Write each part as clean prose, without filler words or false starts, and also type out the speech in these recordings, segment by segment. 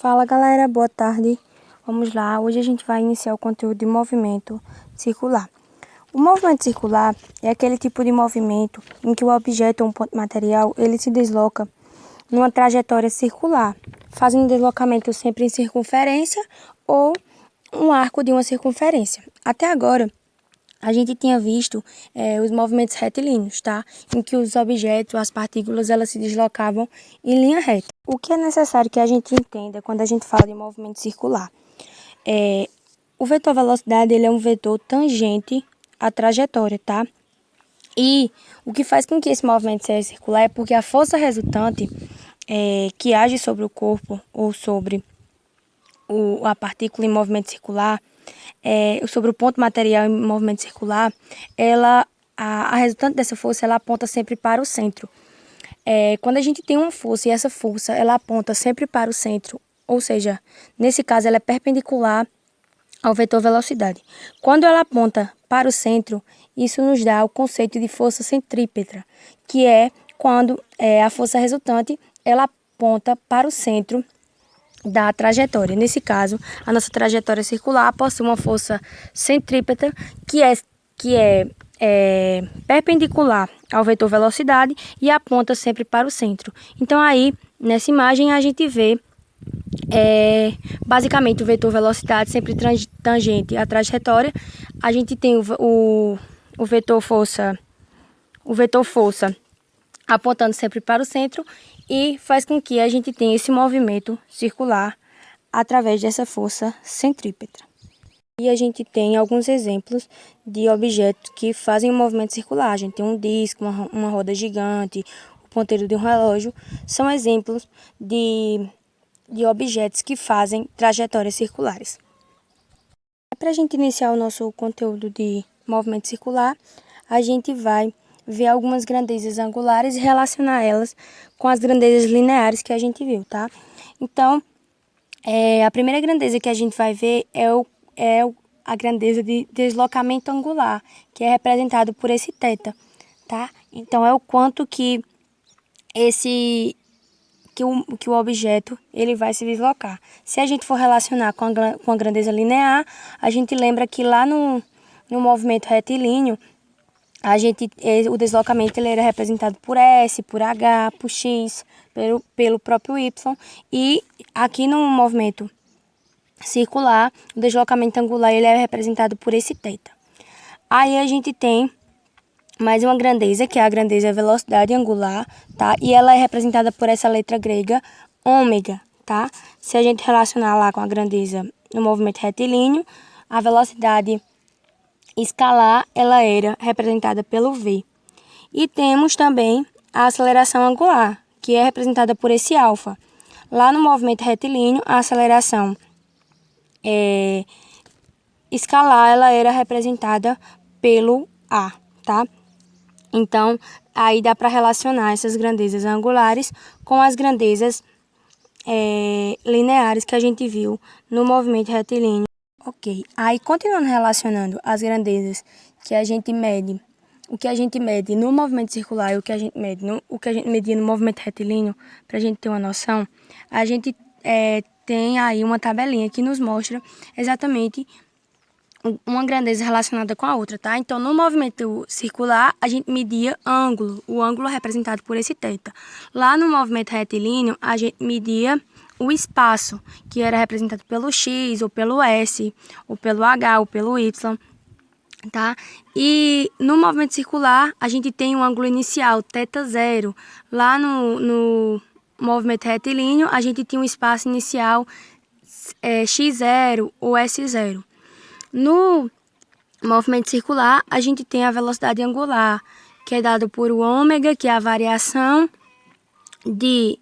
Fala galera, boa tarde. Vamos lá, hoje a gente vai iniciar o conteúdo de movimento circular. O movimento circular é aquele tipo de movimento em que o objeto ou um ponto material ele se desloca numa trajetória circular, fazendo deslocamento sempre em circunferência ou um arco de uma circunferência. Até agora, a gente tinha visto os movimentos retilíneos, tá? Em que os objetos, as partículas, elas se deslocavam em linha reta. O que é necessário que a gente entenda quando a gente fala de movimento circular? O vetor velocidade ele é um vetor tangente à trajetória, tá? E o que faz com que esse movimento seja circular é porque a força resultante que age sobre o corpo ou sobre a partícula em movimento circular, sobre o ponto material em movimento circular, a resultante dessa força ela aponta sempre para o centro. Quando a gente tem uma força e essa força ela aponta sempre para o centro, ou seja, nesse caso ela é perpendicular ao vetor velocidade. Quando ela aponta para o centro, isso nos dá o conceito de força centrípeta, que é quando a força resultante ela aponta para o centro da trajetória. Nesse caso, a nossa trajetória circular possui uma força centrípeta que é perpendicular ao vetor velocidade e aponta sempre para o centro. Então aí, nessa imagem, a gente vê basicamente o vetor velocidade sempre tangente à trajetória. A gente tem o vetor força apontando sempre para o centro e faz com que a gente tenha esse movimento circular através dessa força centrípeta. E a gente tem alguns exemplos de objetos que fazem um movimento circular. A gente tem um disco, uma roda gigante, o ponteiro de um relógio. São exemplos de objetos que fazem trajetórias circulares. Para a gente iniciar o nosso conteúdo de movimento circular, a gente vai ver algumas grandezas angulares e relacionar elas com as grandezas lineares que a gente viu, tá? Então, a primeira grandeza que a gente vai ver é a grandeza de deslocamento angular, que é representado por esse θ, tá? Então, é o quanto que o objeto ele vai se deslocar. Se a gente for relacionar com a grandeza linear, a gente lembra que lá no movimento retilíneo, o deslocamento ele era representado por S, por H, por X, pelo próprio Y. E aqui no movimento circular, o deslocamento angular ele é representado por esse θ. Aí a gente tem mais uma grandeza, que é a grandeza velocidade angular, tá? E ela é representada por essa letra grega ômega, tá? Se a gente relacionar lá com a grandeza no movimento retilíneo, a velocidade escalar, ela era representada pelo V. E temos também a aceleração angular, que é representada por esse alfa. Lá no movimento retilíneo, a aceleração escalar, ela era representada pelo A, tá? Então, aí dá para relacionar essas grandezas angulares com as grandezas lineares que a gente viu no movimento retilíneo. Ok, aí continuando relacionando as grandezas que a gente mede, o que a gente mede no movimento circular e o que a gente media no movimento retilíneo, para a gente ter uma noção, a gente tem aí uma tabelinha que nos mostra exatamente uma grandeza relacionada com a outra, tá? Então, no movimento circular, a gente media ângulo, o ângulo representado por esse θ. Lá no movimento retilíneo, a gente media o espaço, que era representado pelo X, ou pelo S, ou pelo H, ou pelo Y, tá? E no movimento circular, a gente tem um ângulo inicial, θ0. Lá no movimento retilíneo, a gente tinha um espaço inicial x0 ou s0. No movimento circular, a gente tem a velocidade angular, que é dado por o ômega, que é a variação de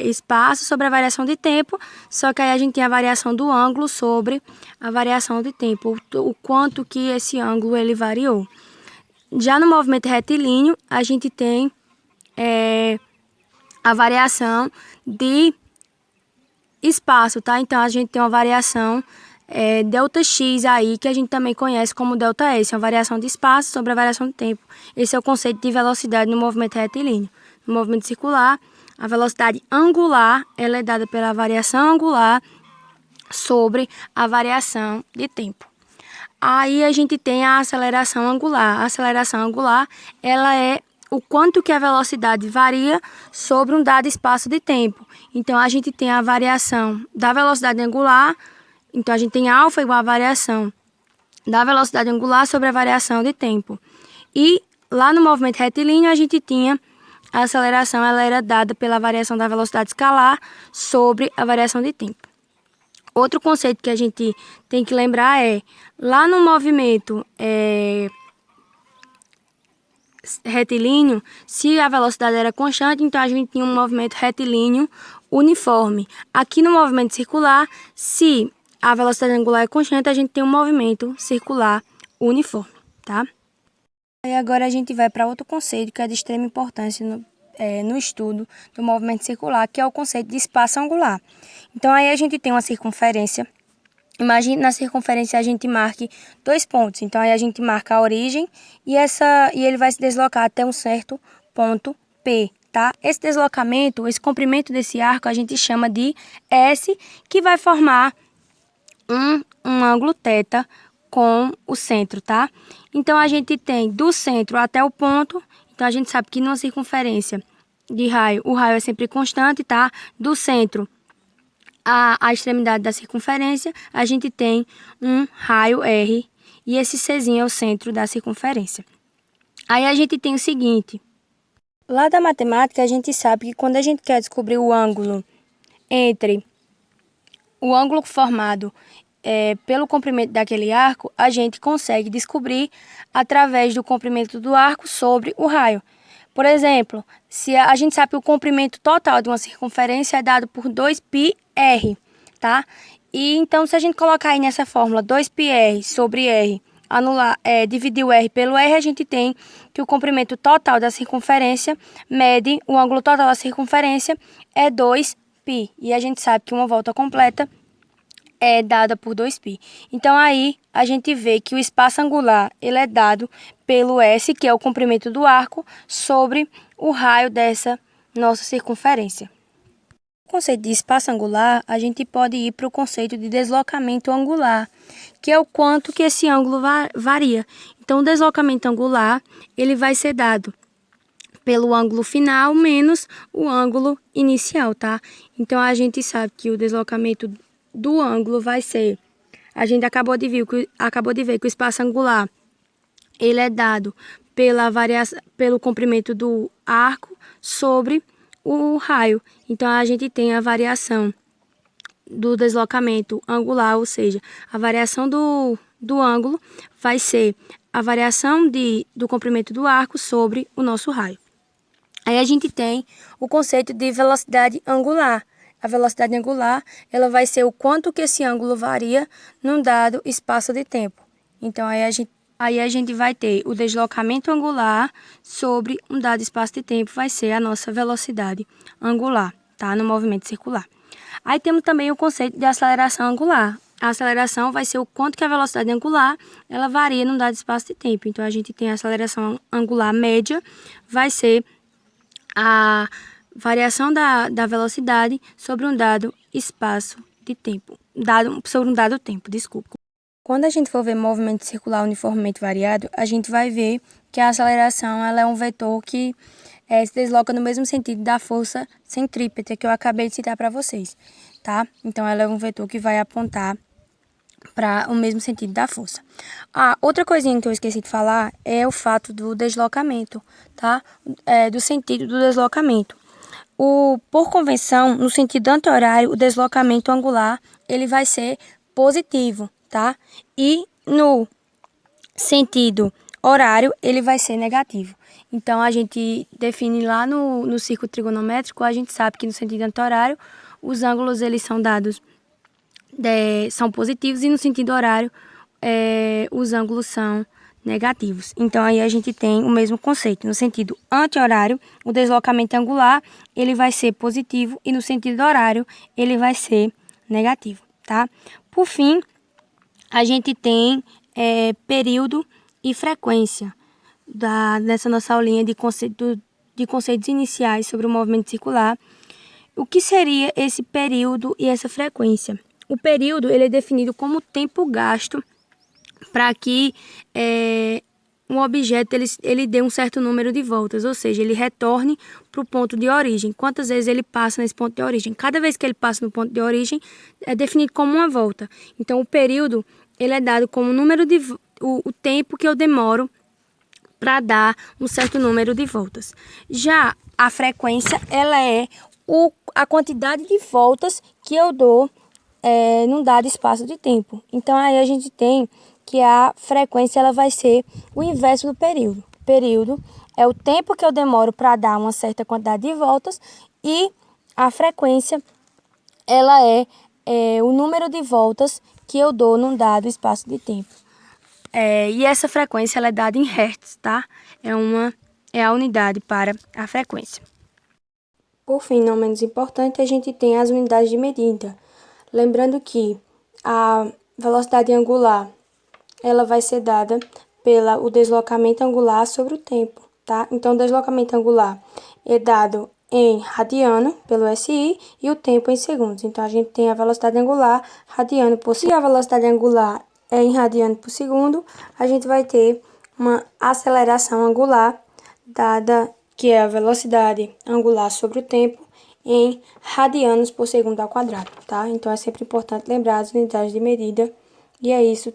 espaço sobre a variação de tempo, só que aí a gente tem a variação do ângulo sobre a variação de tempo, o quanto que esse ângulo ele variou. Já no movimento retilíneo, a gente tem a variação de espaço, tá? Então, a gente tem uma variação ΔX aí, que a gente também conhece como ΔS, uma variação de espaço sobre a variação de tempo. Esse é o conceito de velocidade no movimento retilíneo. No movimento circular, A velocidade angular, ela é dada pela variação angular sobre a variação de tempo. Aí a gente tem a aceleração angular. A aceleração angular, ela é o quanto que a velocidade varia sobre um dado espaço de tempo. Então, a gente tem a variação da velocidade angular. Então, a gente tem alfa igual a variação da velocidade angular sobre a variação de tempo. E lá no movimento retilíneo, a gente tinha a aceleração, ela era dada pela variação da velocidade escalar sobre a variação de tempo. Outro conceito que a gente tem que lembrar é, lá no movimento retilíneo, se a velocidade era constante, então a gente tinha um movimento retilíneo uniforme. Aqui no movimento circular, se a velocidade angular é constante, a gente tem um movimento circular uniforme, tá? E agora a gente vai para outro conceito que é de extrema importância no estudo do movimento circular, que é o conceito de espaço angular. Então, aí a gente tem uma circunferência. Imagine na circunferência a gente marque 2 pontos. Então, aí a gente marca a origem e ele vai se deslocar até um certo ponto P, tá? Esse deslocamento, esse comprimento desse arco, a gente chama de S, que vai formar um ângulo θ com o centro, tá? Então, a gente tem do centro até o ponto. Então, a gente sabe que numa circunferência de raio, o raio é sempre constante, tá? Do centro à extremidade da circunferência, a gente tem um raio R, e esse Czinho é o centro da circunferência. Aí a gente tem o seguinte, lá da matemática a gente sabe que quando a gente quer descobrir o ângulo entre o ângulo formado pelo comprimento daquele arco, a gente consegue descobrir através do comprimento do arco sobre o raio. Por exemplo, se a gente sabe que o comprimento total de uma circunferência é dado por 2πr, tá? E então, se a gente colocar aí nessa fórmula 2πr sobre r, dividir o r pelo r, a gente tem que o comprimento total da circunferência mede, o ângulo total da circunferência é 2π. E a gente sabe que uma volta completa é dada por 2π. Então, aí, a gente vê que o espaço angular ele é dado pelo S, que é o comprimento do arco, sobre o raio dessa nossa circunferência. O conceito de espaço angular, a gente pode ir para o conceito de deslocamento angular, que é o quanto que esse ângulo varia. Então, o deslocamento angular, ele vai ser dado pelo ângulo final menos o ângulo inicial, tá? Então, a gente sabe que o deslocamento do ângulo vai ser, a gente acabou de ver que o espaço angular ele é dado pelo comprimento do arco sobre o raio. Então, a gente tem a variação do deslocamento angular, ou seja, a variação do ângulo vai ser a variação do comprimento do arco sobre o nosso raio. Aí a gente tem o conceito de velocidade angular. A velocidade angular, ela vai ser o quanto que esse ângulo varia num dado espaço de tempo. Então, aí a gente vai ter o deslocamento angular sobre um dado espaço de tempo, vai ser a nossa velocidade angular, tá? No movimento circular. Aí temos também o conceito de aceleração angular. A aceleração vai ser o quanto que a velocidade angular, ela varia num dado espaço de tempo. Então, a gente tem a aceleração angular média, vai ser a variação da velocidade sobre um dado espaço de tempo, sobre um dado tempo, desculpa. Quando a gente for ver movimento circular uniformemente variado, a gente vai ver que a aceleração ela é um vetor que se desloca no mesmo sentido da força centrípeta que eu acabei de citar para vocês, tá? Então, ela é um vetor que vai apontar para o mesmo sentido da força. Outra coisinha que eu esqueci de falar é o fato do deslocamento, tá? Do sentido do deslocamento. Por convenção, no sentido anti-horário, o deslocamento angular ele vai ser positivo, tá? E no sentido horário, ele vai ser negativo. Então, a gente define lá no círculo trigonométrico, a gente sabe que no sentido anti-horário, os ângulos eles são dados, são positivos, e no sentido horário, os ângulos são negativos. Então, aí a gente tem o mesmo conceito. No sentido anti-horário, o deslocamento angular, ele vai ser positivo, e no sentido horário, ele vai ser negativo, tá? Por fim, a gente tem período e frequência nessa nossa aulinha de conceitos iniciais sobre o movimento circular. o que seria esse período e essa frequência? O período ele é definido como tempo gasto para que um objeto ele dê um certo número de voltas, ou seja, ele retorne para o ponto de origem. Quantas vezes ele passa nesse ponto de origem? Cada vez que ele passa no ponto de origem, é definido como uma volta. Então, o período ele é dado como o tempo que eu demoro para dar um certo número de voltas. Já a frequência, ela é a quantidade de voltas que eu dou num dado espaço de tempo. Então, aí a gente tem que a frequência ela vai ser o inverso do período. Período é o tempo que eu demoro para dar uma certa quantidade de voltas e a frequência ela é o número de voltas que eu dou num dado espaço de tempo. E essa frequência ela é dada em hertz, tá? É a unidade para a frequência. Por fim, não menos importante, a gente tem as unidades de medida. Lembrando que a velocidade angular ela vai ser dada pelo deslocamento angular sobre o tempo, tá? Então, o deslocamento angular é dado em radiano pelo SI e o tempo em segundos. Então, a gente tem a velocidade angular radiano por segundo. Se a velocidade angular é em radiano por segundo, a gente vai ter uma aceleração angular dada que é a velocidade angular sobre o tempo em radianos por segundo ao quadrado, tá? Então, é sempre importante lembrar as unidades de medida. E é isso.